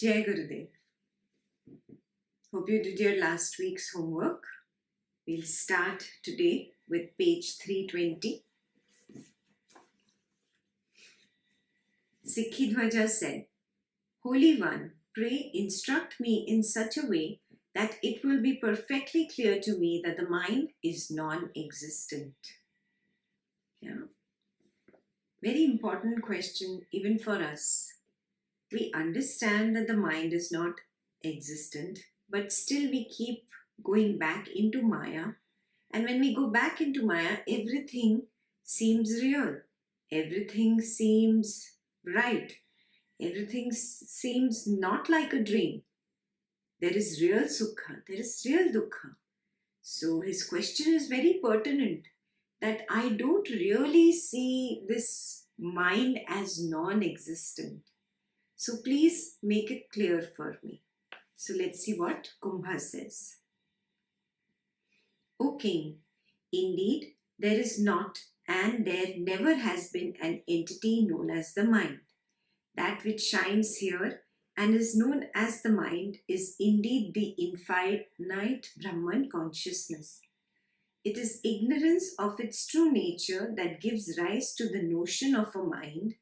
Jai Gurudev. Hope you did your last week's homework. We'll start today with page 320. Sikhidhwaja said, Holy One, pray instruct me in such a way that it will be perfectly clear to me that the mind is non-existent. Yeah. Very important question even for us. We understand that the mind is not existent, but still we keep going back into Maya. And when we go back into Maya, everything seems real. Everything seems right. Everything seems not like a dream. There is real sukha. There is real dukkha. So his question is very pertinent, that I don't really see this mind as non-existent. So please make it clear for me. So let's see what Kumbha says. O king, indeed there is not and there never has been an entity known as the mind. That which shines here and is known as the mind is indeed the infinite Brahman consciousness. It is ignorance of its true nature that gives rise to the notion of a mind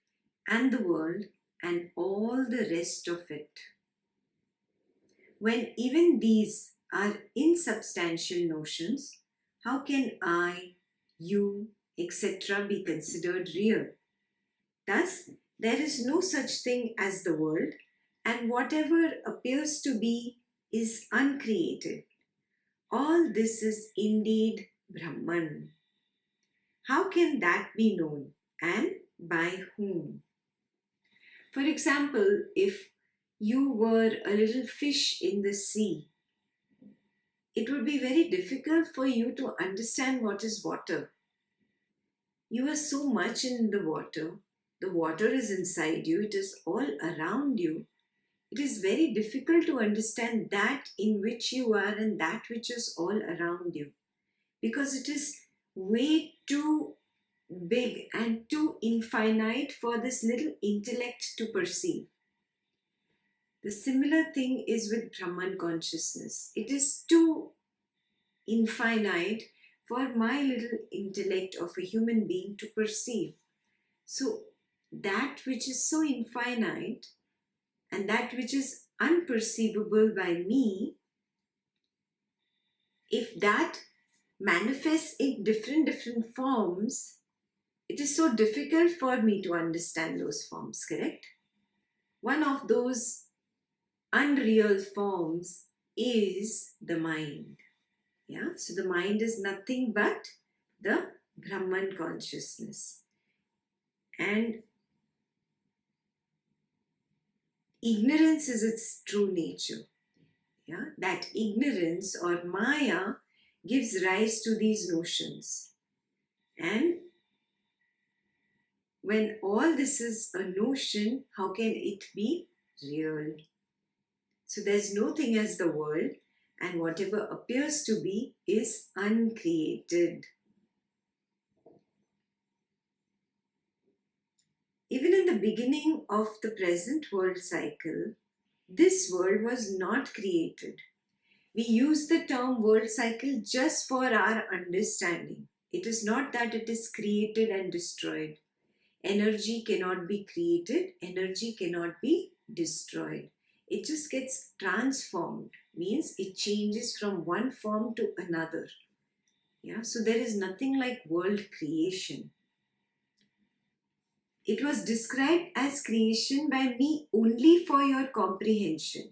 and the world and all the rest of it. When even these are insubstantial notions, how can I, you, etc. be considered real? Thus, there is no such thing as the world, and whatever appears to be is uncreated. All this is indeed Brahman. How can that be known, and by whom? For example, if you were a little fish in the sea, it would be very difficult for you to understand what is water. You are so much in the water is inside you, it is all around you. It is very difficult to understand that in which you are and that which is all around you, because it is way too big and too infinite for this little intellect to perceive. The similar thing is with Brahman consciousness. It is too infinite for my little intellect of a human being to perceive. So that which is so infinite and that which is unperceivable by me, if that manifests in different forms, it is so difficult for me to understand those forms, correct? One of those unreal forms is the mind. Yeah, so the mind is nothing but the Brahman consciousness. And ignorance is its true nature. Yeah, that ignorance or Maya gives rise to these notions. And when all this is a notion, how can it be real? So there's no thing as the world, and whatever appears to be is uncreated. Even in the beginning of the present world cycle, this world was not created. We use the term world cycle just for our understanding. It is not that it is created and destroyed. Energy cannot be created, energy cannot be destroyed. It just gets transformed, means it changes from one form to another. Yeah, so there is nothing like world creation. It was described as creation by me only for your comprehension.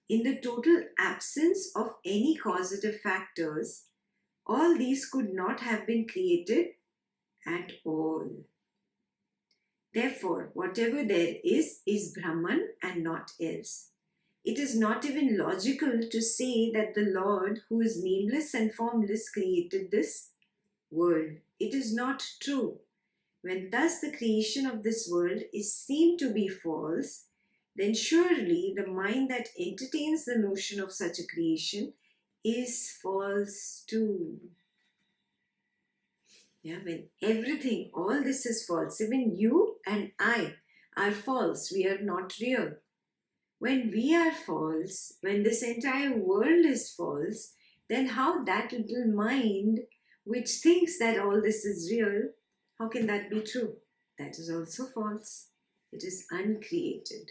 In the total absence of any causative factors, all these could not have been created at all. Therefore, whatever there is Brahman and not else. It is not even logical to say that the Lord, who is nameless and formless, created this world. It is not true. When thus the creation of this world is seen to be false, then surely the mind that entertains the notion of such a creation is false too. Yeah, when everything, all this is false, even you and I are false, we are not real. When we are false, when this entire world is false, then how that little mind which thinks that all this is real, how can that be true? That is also false. It is uncreated.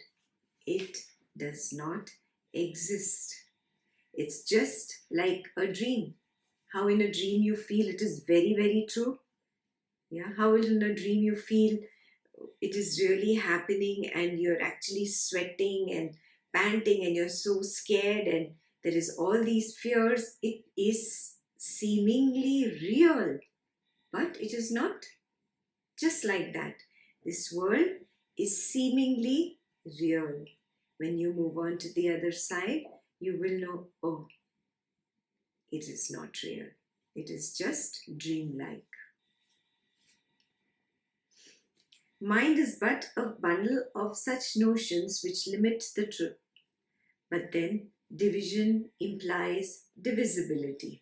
It does not exist. It's just like a dream. How in a dream you feel it is very, very true. Yeah, how in a dream you feel it is really happening and you're actually sweating and panting and you're so scared and there is all these fears. It is seemingly real, but it is not. Just like that, this world is seemingly real. When you move on to the other side, you will know, oh, it is not real. It is just dreamlike. Mind is but a bundle of such notions which limit the truth. But then division implies divisibility.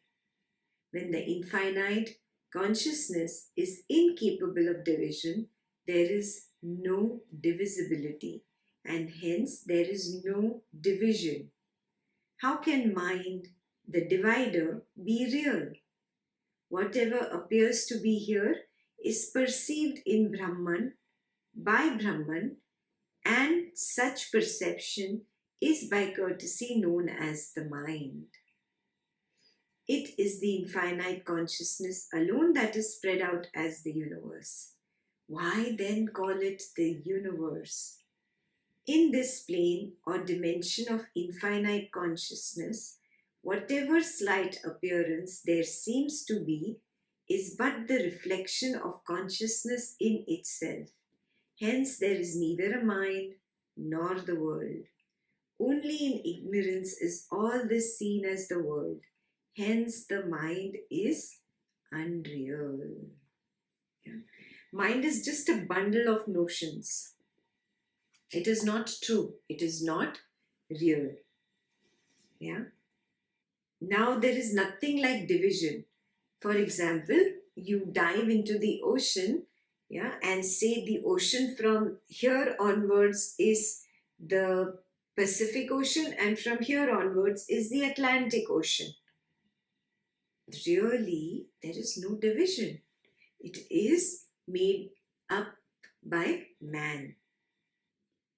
When the infinite consciousness is incapable of division, there is no divisibility, and hence there is no division. How can mind, the divider, be real? Whatever appears to be here is perceived in Brahman by Brahman, and such perception is by courtesy known as the mind. It is the infinite consciousness alone that is spread out as the universe. Why then call it the universe? In this plane or dimension of infinite consciousness, whatever slight appearance there seems to be is but the reflection of consciousness in itself. Hence, there is neither a mind nor the world. Only in ignorance is all this seen as the world. Hence, the mind is unreal. Yeah. Mind is just a bundle of notions. It is not true. It is not real. Yeah. Now, there is nothing like division. For example, you dive into the ocean, yeah, and say the ocean from here onwards is the Pacific Ocean and from here onwards is the Atlantic Ocean. Really, there is no division. It is made up by man.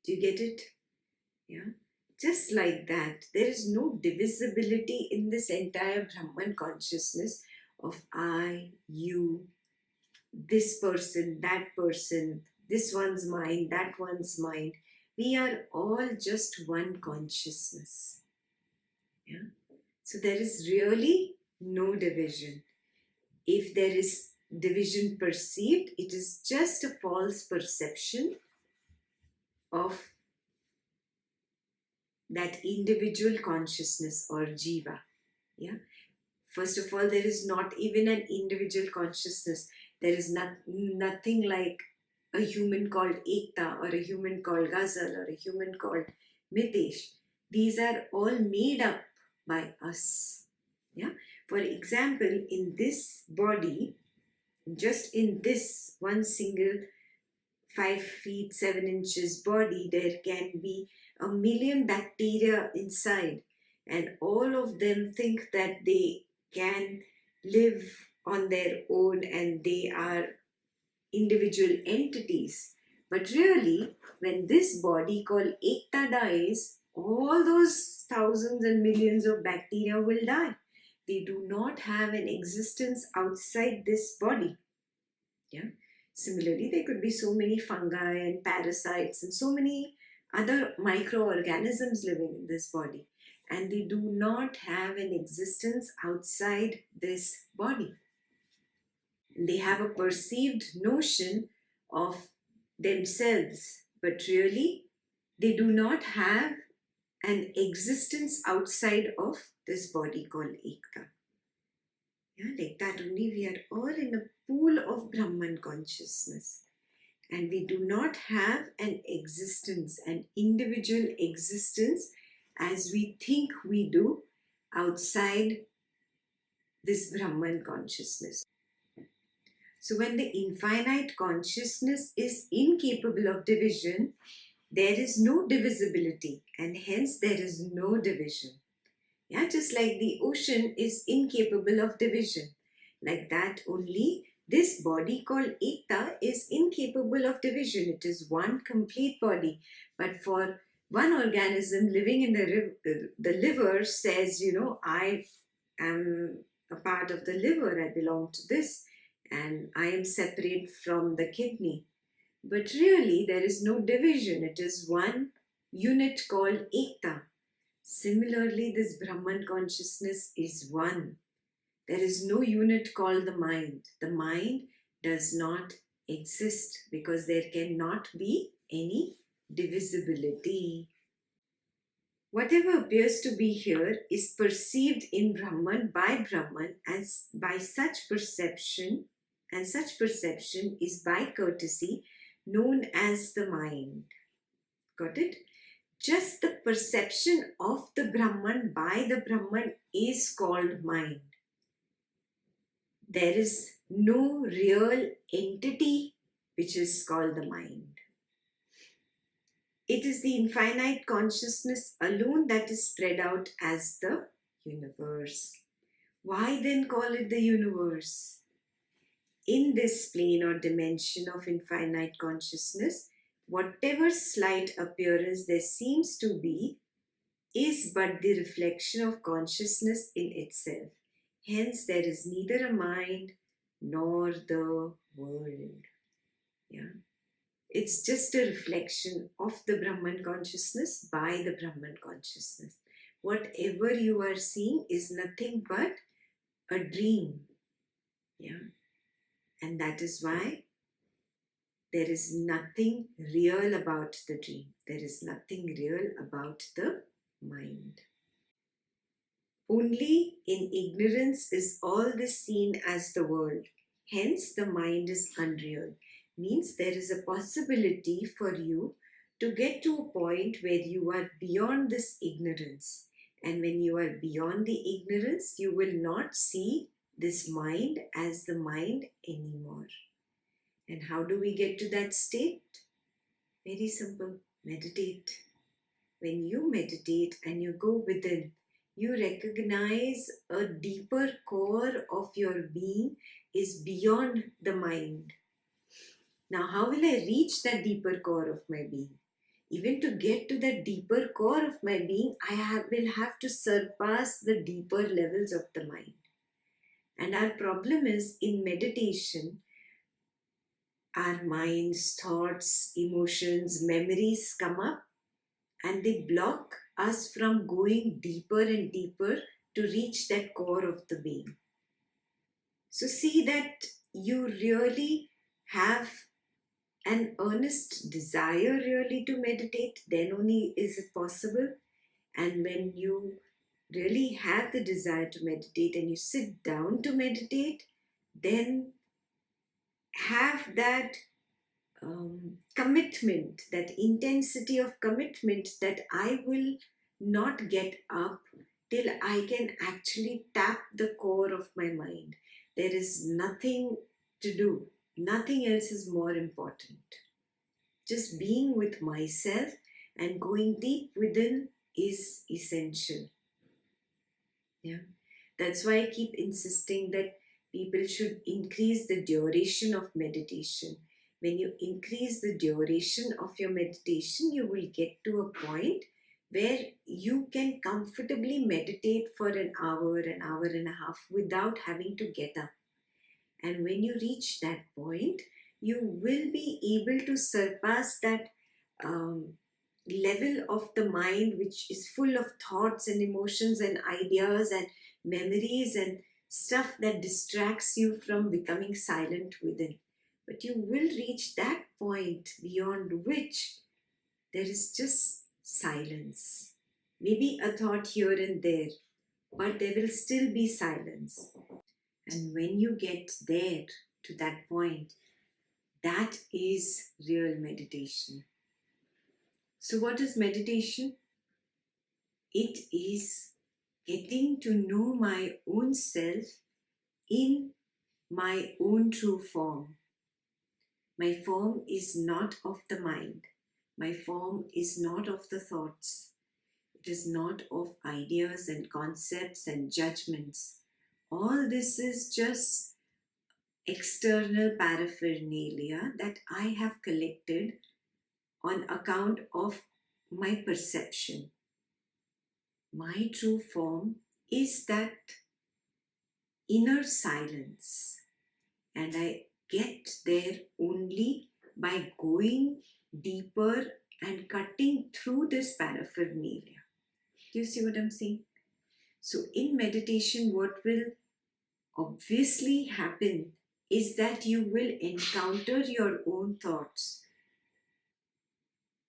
Do you get it? Yeah. Just like that, there is no divisibility in this entire Brahman consciousness of I, you, this person, this one's mind, that one's mind. We are all just one consciousness. Yeah. So there is really no division. If there is division perceived, it is just a false perception of that individual consciousness or jiva. Yeah. First of all, there is not even an individual consciousness. There is nothing like a human called Ekta or a human called Ghazal or a human called Mitesh. These are all made up by us. Yeah. For example, in this body, just in this one single 5 feet 7 inches body, there can be a million bacteria inside, and all of them think that they can live on their own and they are individual entities. But really, when this body called Ekta dies, all those thousands and millions of bacteria will die. They do not have an existence outside this body. Yeah. Similarly, there could be so many fungi and parasites and so many other microorganisms living in this body, and they do not have an existence outside this body. They have a perceived notion of themselves, but really they do not have an existence outside of this body called Ekta. Yeah, like that only we are all in a pool of Brahman consciousness. And we do not have an existence, an individual existence as we think we do outside this Brahman consciousness. So when the infinite consciousness is incapable of division, there is no divisibility, and hence there is no division. Yeah, just like the ocean is incapable of division, like that only this body called Ekta is incapable of division. It is one complete body. But for one organism living in the liver says, I am a part of the liver, I belong to this, and I am separate from the kidney. But really, there is no division. It is one unit called Ekta. Similarly, this Brahman consciousness is one. There is no unit called the mind. The mind does not exist because there cannot be any divisibility. Whatever appears to be here is perceived in Brahman by Brahman as by such perception, and such perception is by courtesy known as the mind. Got it? Just the perception of the Brahman by the Brahman is called mind. There is no real entity which is called the mind. It is the infinite consciousness alone that is spread out as the universe. Why then call it the universe? In this plane or dimension of infinite consciousness, whatever slight appearance there seems to be is but the reflection of consciousness in itself. Hence, there is neither a mind nor the world. Yeah. It's just a reflection of the Brahman consciousness by the Brahman consciousness. Whatever you are seeing is nothing but a dream. Yeah. And that is why there is nothing real about the dream. There is nothing real about the mind. Only in ignorance is all this seen as the world. Hence, the mind is unreal. Means there is a possibility for you to get to a point where you are beyond this ignorance. And when you are beyond the ignorance, you will not see this mind as the mind anymore. And how do we get to that state? Very simple. Meditate. When you meditate and you go within, you recognize a deeper core of your being is beyond the mind. Now, how will I reach that deeper core of my being? Even to get to that deeper core of my being, will have to surpass the deeper levels of the mind. And our problem is in meditation, our minds, thoughts, emotions, memories come up and they block us from going deeper and deeper to reach that core of the being. So see that you really have an earnest desire really to meditate, then only is it possible. And when you really have the desire to meditate and you sit down to meditate, then have that commitment, that intensity of commitment that I will not get up till I can actually tap the core of my mind. There is nothing to do, nothing else is more important. Just being with myself and going deep within is essential. Yeah, that's why I keep insisting that people should increase the duration of meditation. When you increase the duration of your meditation, you will get to a point where you can comfortably meditate for an hour and a half without having to get up. And when you reach that point, you will be able to surpass that level of the mind which is full of thoughts and emotions and ideas and memories and stuff that distracts you from becoming silent within. But you will reach that point beyond which there is just silence. Maybe a thought here and there, but there will still be silence. And when you get there to that point, that is real meditation. So, what is meditation? It is getting to know my own self in my own true form. My form is not of the mind. My form is not of the thoughts. It is not of ideas and concepts and judgments. All this is just external paraphernalia that I have collected on account of my perception. My true form is that inner silence, and I get there only by going deeper and cutting through this paraphernalia. Do you see what I'm saying? So, in meditation, what will obviously happen is that you will encounter your own thoughts.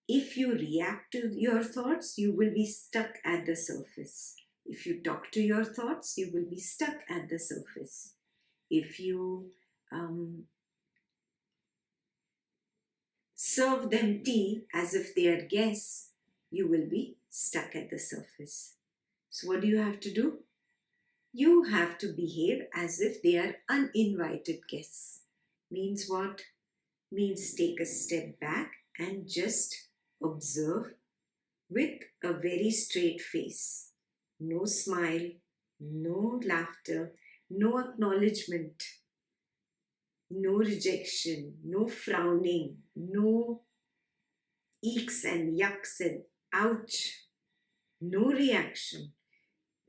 If you react to your thoughts, you will be stuck at the surface. If you talk to your thoughts, you will be stuck at the surface. If you serve them tea as if they are guests, you will be stuck at the surface. So, what do you have to do? You have to behave as if they are uninvited guests. Means what? Means take a step back and just observe with a very straight face. No smile, no laughter, no acknowledgement, no rejection, no frowning, no eeks and yucks and ouch, no reaction.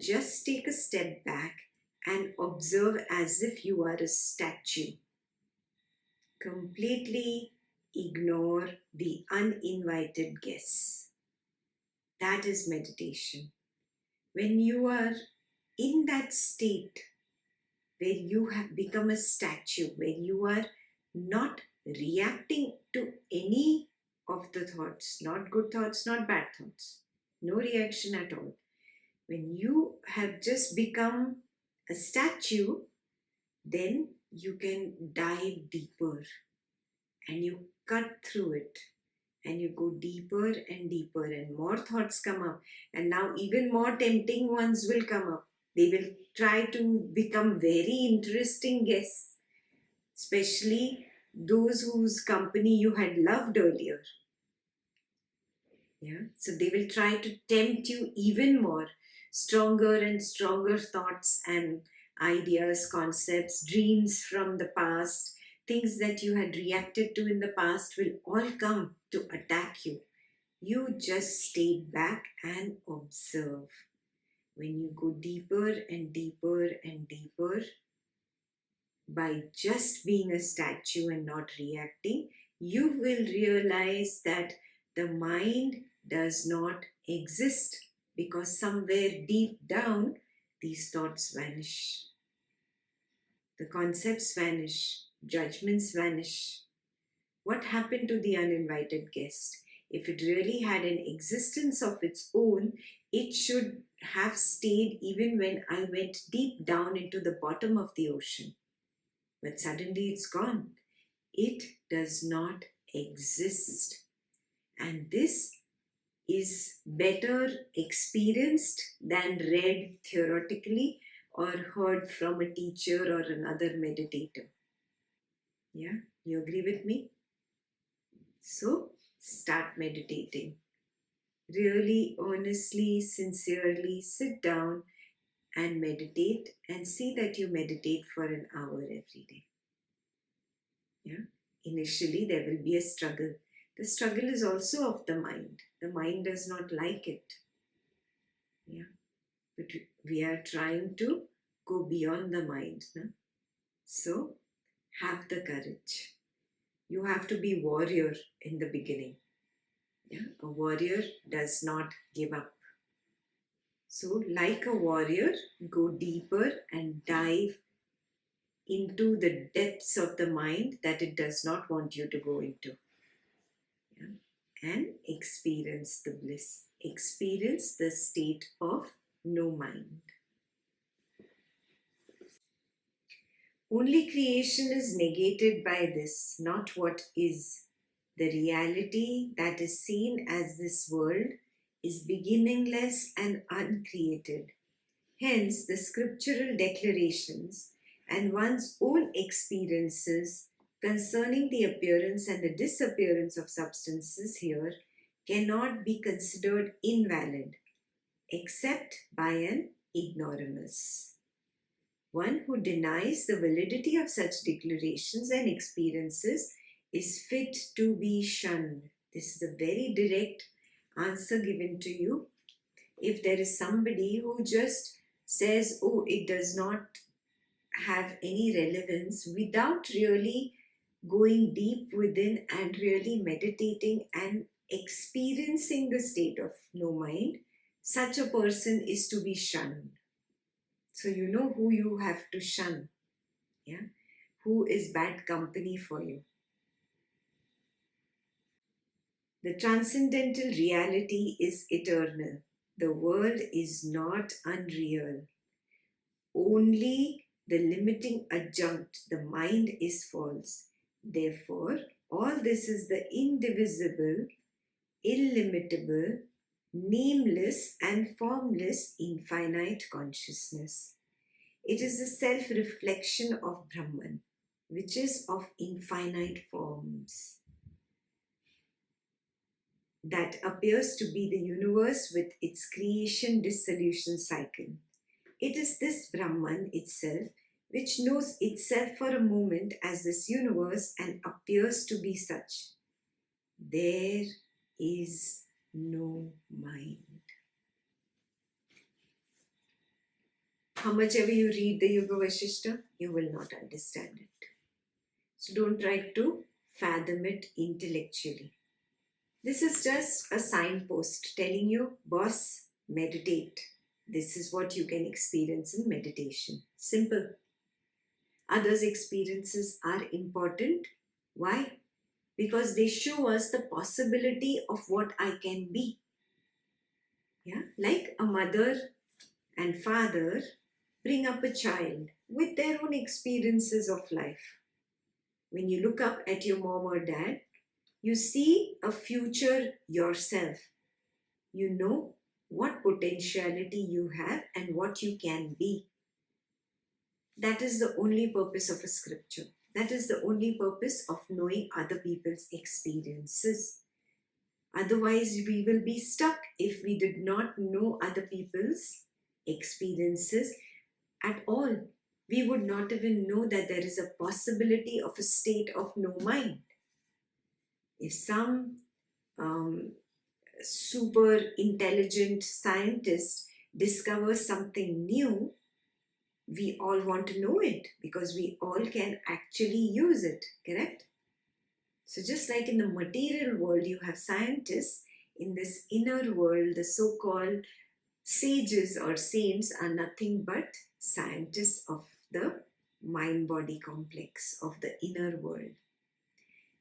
Just take a step back and observe as if you are a statue. Completely ignore the uninvited guests. That is meditation. When you are in that state where you have become a statue, where you are not reacting to any of the thoughts, not good thoughts, not bad thoughts, no reaction at all. When you have just become a statue, then you can dive deeper and you cut through it and you go deeper and deeper, and more thoughts come up, and now even more tempting ones will come up. They will try to become very interesting guests, especially those whose company you had loved earlier. Yeah, so they will try to tempt you even more. Stronger and stronger thoughts and ideas, concepts, dreams from the past, things that you had reacted to in the past will all come to attack you. You just stay back and observe. When you go deeper and deeper and deeper, by just being a statue and not reacting, you will realize that the mind does not exist, because somewhere deep down these thoughts vanish. The concepts vanish, judgments vanish. What happened to the uninvited guest? If it really had an existence of its own, it should have stayed even when I went deep down into the bottom of the ocean. But suddenly it's gone. It does not exist. And this is better experienced than read theoretically or heard from a teacher or another meditator. Yeah, you agree with me? So start meditating. Really, honestly, sincerely sit down and meditate, and see that you meditate for an hour every day. Yeah. Initially, there will be a struggle. The struggle is also of the mind. The mind does not like it. Yeah. But we are trying to go beyond the mind. No? So, have the courage. You have to be warrior in the beginning. Yeah? A warrior does not give up. So, like a warrior, go deeper and dive into the depths of the mind that it does not want you to go into. Yeah? And experience the bliss. Experience the state of no mind. Only creation is negated by this, not what is. The reality that is seen as this world is beginningless and uncreated. Hence, the scriptural declarations and one's own experiences concerning the appearance and the disappearance of substances here cannot be considered invalid except by an ignoramus. One who denies the validity of such declarations and experiences is fit to be shunned. This is a very direct answer given to you. If there is somebody who just says, oh, it does not have any relevance, without really going deep within and really meditating and experiencing the state of no mind, such a person is to be shunned. So you know who you have to shun, yeah? Who is bad company for you. The transcendental reality is eternal. The world is not unreal. Only the limiting adjunct, the mind, is false. Therefore, all this is the indivisible, illimitable, nameless, and formless infinite consciousness. It is the self reflection of Brahman, which is of infinite forms, that appears to be the universe with its creation dissolution cycle. It is this Brahman itself which knows itself for a moment as this universe and appears to be such. There is no mind. How much ever you read the Yoga Vasistha, you will not understand it. So don't try to fathom it intellectually. This is just a signpost telling you, boss, meditate. This is what you can experience in meditation. Simple. Others' experiences are important. Why? Because they show us the possibility of what I can be. Yeah, like a mother and father bring up a child with their own experiences of life. When you look up at your mom or dad, you see a future yourself. You know what potentiality you have and what you can be. That is the only purpose of a scripture. That is the only purpose of knowing other people's experiences. Otherwise, we will be stuck if we did not know other people's experiences at all. We would not even know that there is a possibility of a state of no mind. If some super intelligent scientist discovers something new, we all want to know it because we all can actually use it, correct? So just like in the material world, you have scientists, in this inner world, the so-called sages or saints are nothing but scientists of the mind-body complex of the inner world.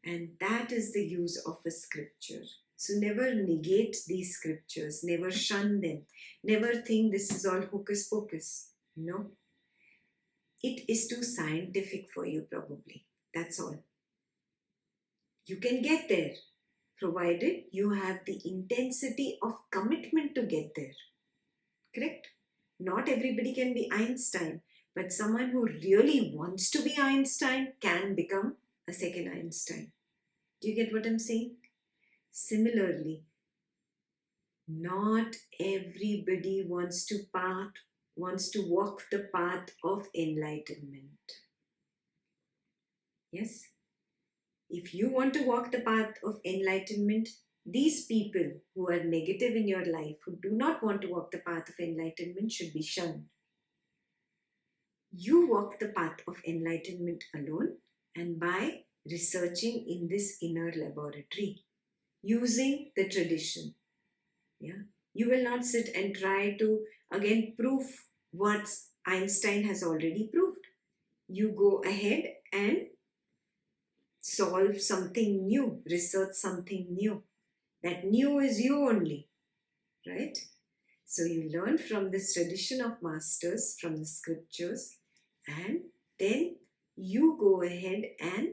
And that is the use of a scripture. So never negate these scriptures, never shun them, never think this is all hocus pocus. No. It is too scientific for you probably. That's all. You can get there, provided you have the intensity of commitment to get there. Correct? Not everybody can be Einstein, but someone who really wants to be Einstein can become a second Einstein. Do you get what I'm saying? Similarly, not everybody wants to walk the path of enlightenment. Yes? If you want to walk the path of enlightenment, these people who are negative in your life, who do not want to walk the path of enlightenment, should be shunned. You walk the path of enlightenment alone and by researching in this inner laboratory, using the tradition. Yeah, you will not sit and try to again prove what Einstein has already proved. You go ahead and solve something new, research something new. That new is you only, right? So you learn from this tradition of masters, from the scriptures, and then you go ahead and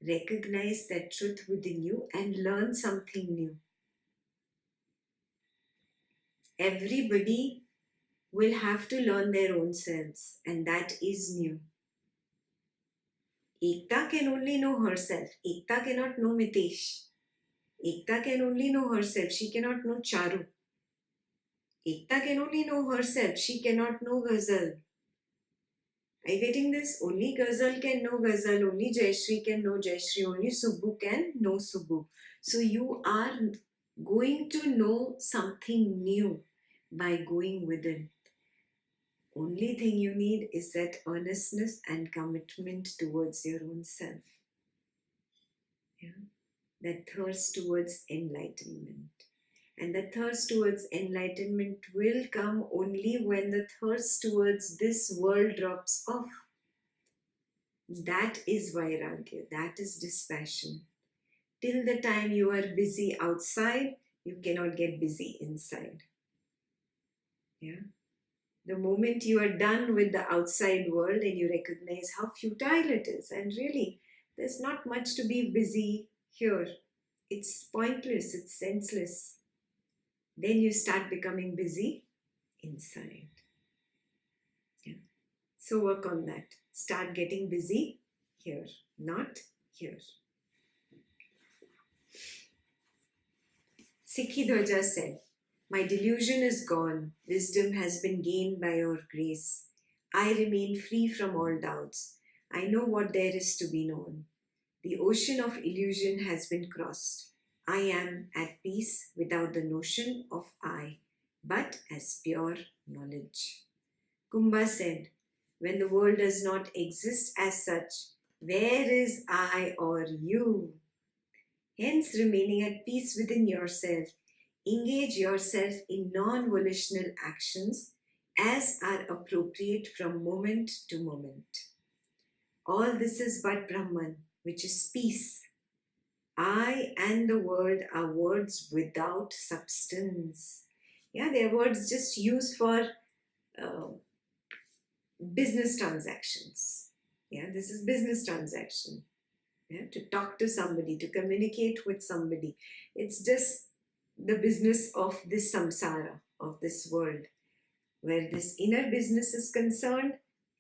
recognize that truth within you and learn something new. Everybody will have to learn their own selves, and that is new. Ekta can only know herself. Ekta cannot know Mitesh. Ekta can only know herself. She cannot know Charu. Ekta can only know herself. She cannot know Ghazal. Are you getting this? Only Ghazal can know Ghazal. Only Jayashree can know Jayashree. Only Subbu can know Subbu. So you are going to know something new by going within. Only thing you need is that earnestness and commitment towards your own self. Yeah? That thirst towards enlightenment. And the thirst towards enlightenment will come only when the thirst towards this world drops off. That is vairagya, that is dispassion. Till the time you are busy outside, you cannot get busy inside. Yeah. The moment you are done with the outside world and you recognize how futile it is, and really, there's not much to be busy here. It's pointless, it's senseless. Then you start becoming busy inside. Yeah. So work on that. Start getting busy here, not here. Sikhi Dwaja said, "My delusion is gone. Wisdom has been gained by your grace. I remain free from all doubts. I know what there is to be known. The ocean of illusion has been crossed. I am at peace without the notion of I, but as pure knowledge." Kumbha said, "When the world does not exist as such, where is I or you? Hence, remaining at peace within yourself, engage yourself in non-volitional actions as are appropriate from moment to moment. All this is but Brahman, which is peace. I and the world are words without substance." Yeah, they are words just used for uh, business transactions. Yeah, this is business transaction. Yeah, to talk to somebody, to communicate with somebody. It's just the business of this samsara, of this world. Where this inner business is concerned,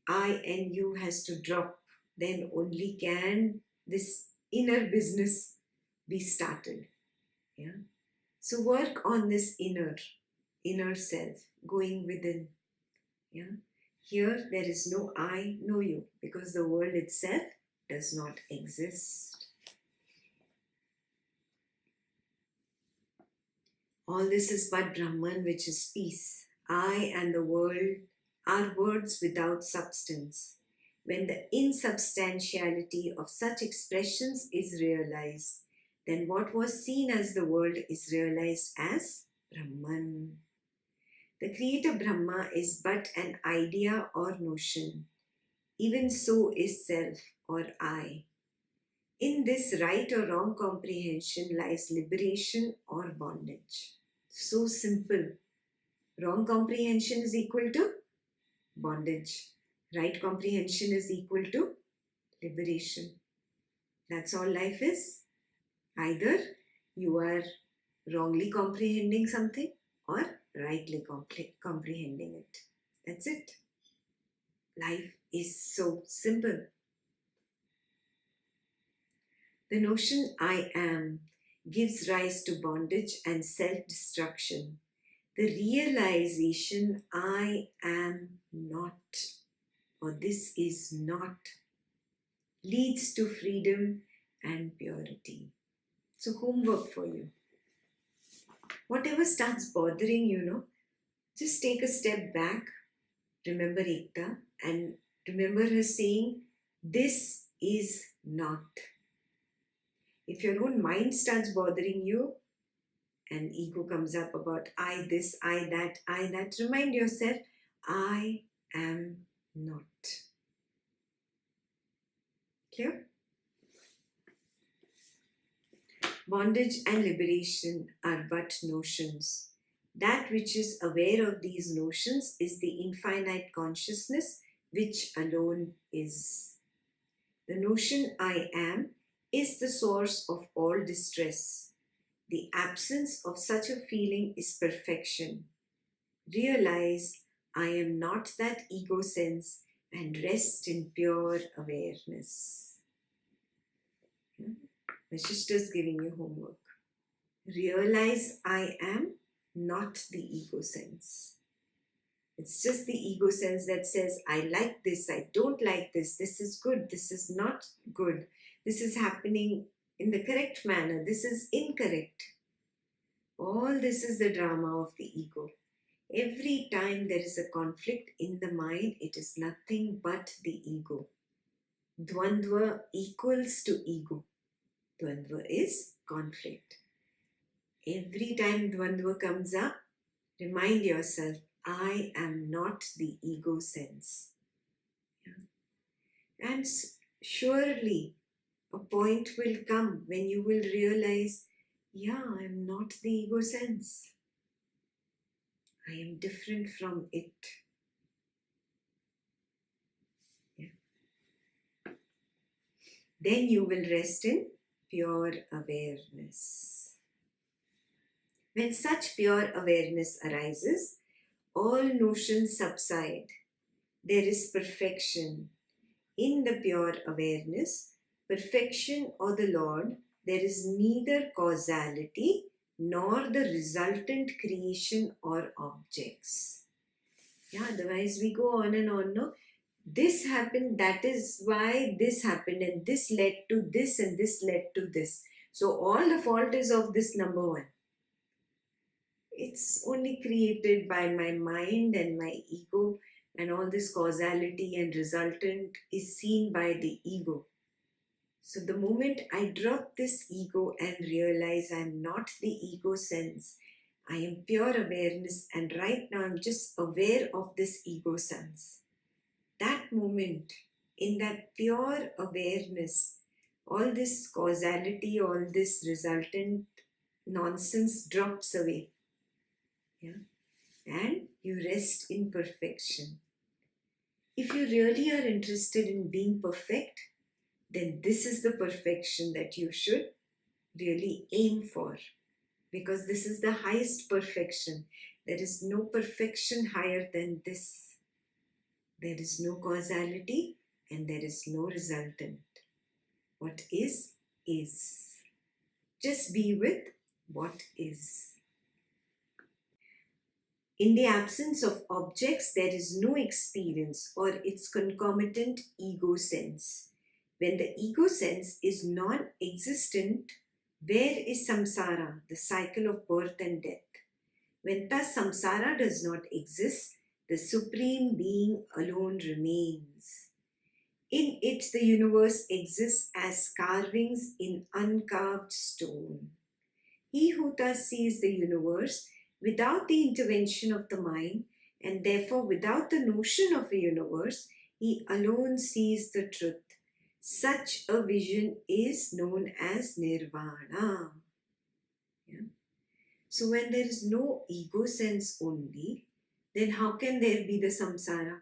I and you has to drop. Then only can this inner business be started. Yeah. So work on this inner self, going within. Yeah. Here there is no I, no you, because the world itself does not exist. All this is but Brahman, which is peace. I and the world are words without substance. When the insubstantiality of such expressions is realized, then what was seen as the world is realized as Brahman. The Creator Brahma is but an idea or notion. Even so is self or I. In this right or wrong comprehension lies liberation or bondage. So simple. Wrong comprehension is equal to bondage. Right comprehension is equal to liberation. That's all life is. Either you are wrongly comprehending something or rightly comprehending it. That's it. Life is so simple. The notion I am gives rise to bondage and self-destruction. The realization I am not, or this is not, leads to freedom and purity. So homework for you. Whatever starts bothering you, just take a step back. Remember Ekta and remember her saying, "This is not." If your own mind starts bothering you and ego comes up about I this, I that, remind yourself, I am not. Clear? Bondage and liberation are but notions. That which is aware of these notions is the infinite consciousness, which alone is. The notion I am is the source of all distress. The absence of such a feeling is perfection. Realize I am not that ego sense and rest in pure awareness. Vasistha is giving you homework. realize I am not the ego sense. It's just the ego sense that says, I like this, I don't like this is good, this is not good, this is happening in the correct manner, this is incorrect. All this is the drama of the ego. Every time there is a conflict in the mind, it is nothing but the ego. Dvandva equals to ego. Dvandva is conflict. Every time Dvandva comes up, remind yourself, I am not the ego sense. Yeah. And surely a point will come when you will realize, yeah, I am not the ego sense. I am different from it. Yeah. Then you will rest in pure awareness. When such pure awareness arises, all notions subside. There is perfection. In the pure awareness, perfection or the Lord, there is neither causality nor the resultant creation or objects. Yeah, otherwise we go on and on, no? This happened, that is why this happened, and this led to this, and this led to this. So all the fault is of this number one. It's only created by my mind and my ego, and all this causality and resultant is seen by the ego. So the moment I drop this ego and realize I'm not the ego sense, I am pure awareness, and right now I'm just aware of this ego sense. That moment, in that pure awareness, all this causality, all this resultant nonsense drops away. Yeah? And you rest in perfection. If you really are interested in being perfect, then this is the perfection that you should really aim for, because this is the highest perfection. There is no perfection higher than this. There is no causality and there is no resultant. What is. Just be with what is. In the absence of objects, there is no experience or its concomitant ego sense. When the ego sense is non-existent, where is samsara, the cycle of birth and death? When thus samsara does not exist, the Supreme Being alone remains. In it, the universe exists as carvings in uncarved stone. He who thus sees the universe without the intervention of the mind, and therefore without the notion of a universe, he alone sees the truth. Such a vision is known as nirvana. Yeah? So when there is no ego sense only, then how can there be the samsara?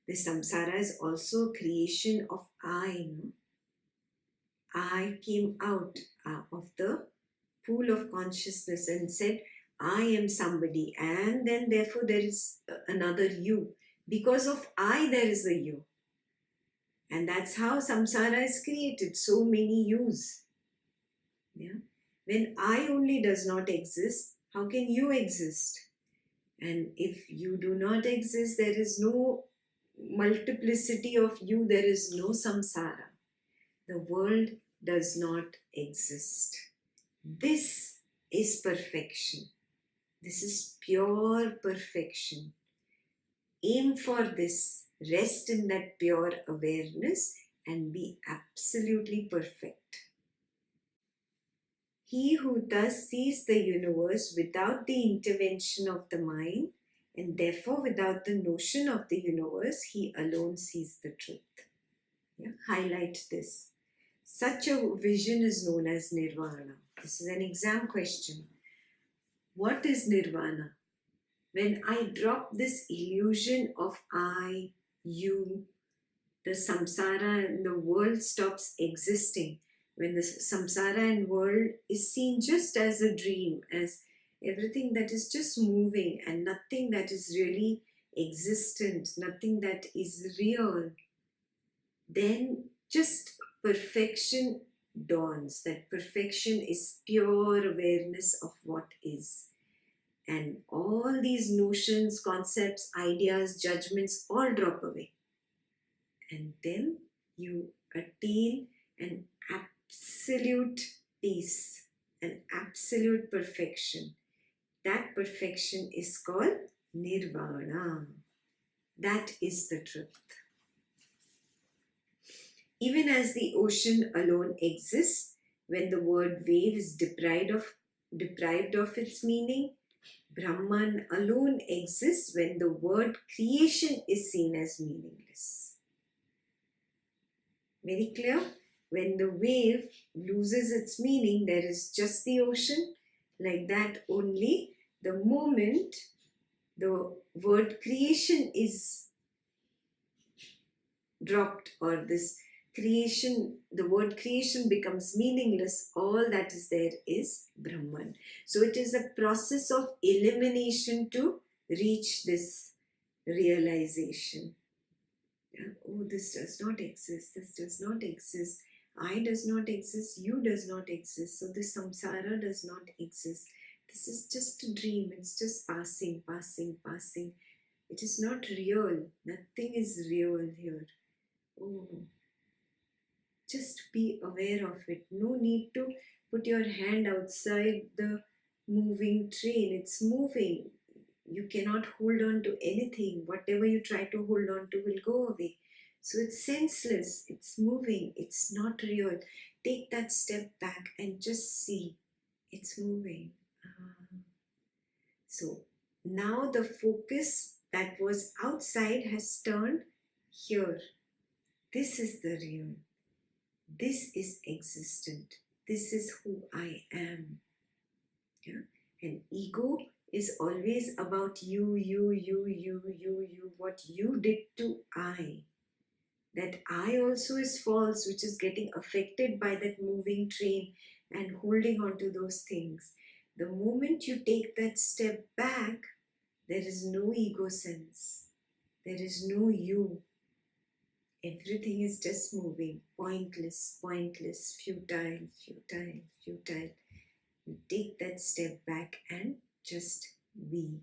The samsara is also a creation of I. No? I came out of the pool of consciousness and said, I am somebody, and then therefore there is another you. Because of I, there is a you. And that's how samsara is created, so many yous. Yeah? When I only does not exist, how can you exist? And if you do not exist, there is no multiplicity of you, there is no samsara. The world does not exist. This is perfection. This is pure perfection. Aim for this. Rest in that pure awareness and be absolutely perfect. He who thus sees the universe without the intervention of the mind, and therefore without the notion of the universe, he alone sees the truth. Yeah? Highlight this. Such a vision is known as nirvana. This is an exam question. What is nirvana? When I drop this illusion of I, you, the samsara and the world stops existing, when the samsara and world is seen just as a dream, as everything that is just moving and nothing that is really existent, nothing that is real, then just perfection dawns, that perfection is pure awareness of what is. And all these notions, concepts, ideas, judgments all drop away. And then you attain an absolute peace, an absolute perfection. That perfection is called Nirvana. That is the truth. Even as the ocean alone exists, when the word wave is deprived of its meaning, Brahman alone exists when the word creation is seen as meaningless. Very clear? When the wave loses its meaning, there is just the ocean. Like that only, the moment the word creation is dropped, or this creation, the word creation becomes meaningless, all that is there is Brahman. So it is a process of elimination to reach this realization. Yeah? Oh, this does not exist, this does not exist, I does not exist, you does not exist, so this samsara does not exist. This is just a dream, it's just passing, passing, passing. It is not real, nothing is real here. Oh, just be aware of it. No need to put your hand outside the moving train. It's moving. You cannot hold on to anything. Whatever you try to hold on to will go away. So it's senseless. It's moving. It's not real. Take that step back and just see. It's moving. So now the focus that was outside has turned here. This is the real. This is existent. This is who I am. Yeah? And ego is always about you, what you did to I. That I also is false, which is getting affected by that moving train and holding on to those things. The moment you take that step back, there is no ego sense. There is no you. Everything is just moving, pointless, pointless, futile, futile, futile. You take that step back and just be.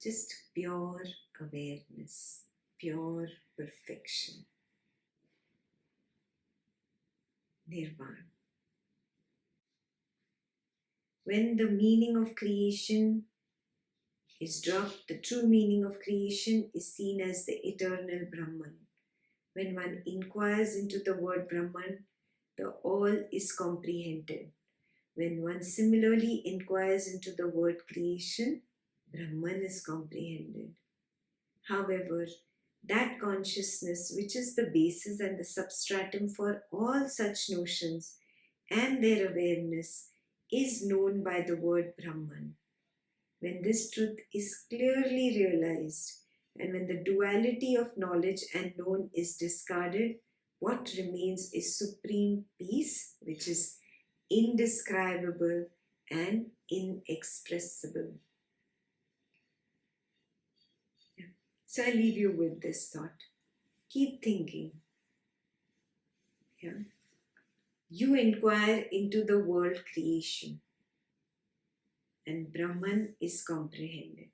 Just pure awareness, pure perfection. Nirvana. When the meaning of creation is dropped, the true meaning of creation is seen as the eternal Brahman. When one inquires into the word Brahman, the all is comprehended. When one similarly inquires into the word creation, Brahman is comprehended. However, that consciousness, which is the basis and the substratum for all such notions and their awareness, is known by the word Brahman. When this truth is clearly realized, and when the duality of knowledge and known is discarded, what remains is supreme peace, which is indescribable and inexpressible. Yeah. So I leave you with this thought. Keep thinking. Yeah. You inquire into the world creation, and Brahman is comprehended.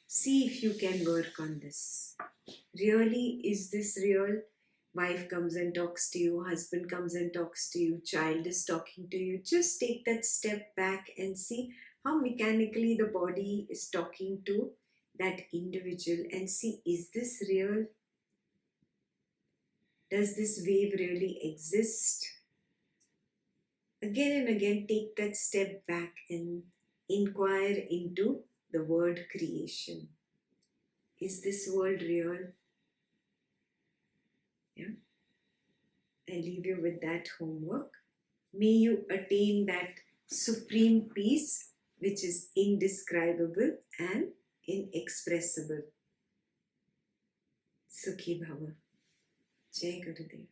See if you can work on this. Really, is this real? Wife comes and talks to you, husband comes and talks to you, child is talking to you. Just take that step back and see how mechanically the body is talking to that individual, and see, is this real? Does this wave really exist? Again and again, take that step back and inquire into the word creation. Is this world real? Yeah. I leave you with that homework. May you attain that supreme peace which is indescribable and inexpressible. Sukhi Bhava. Jai Gurudev.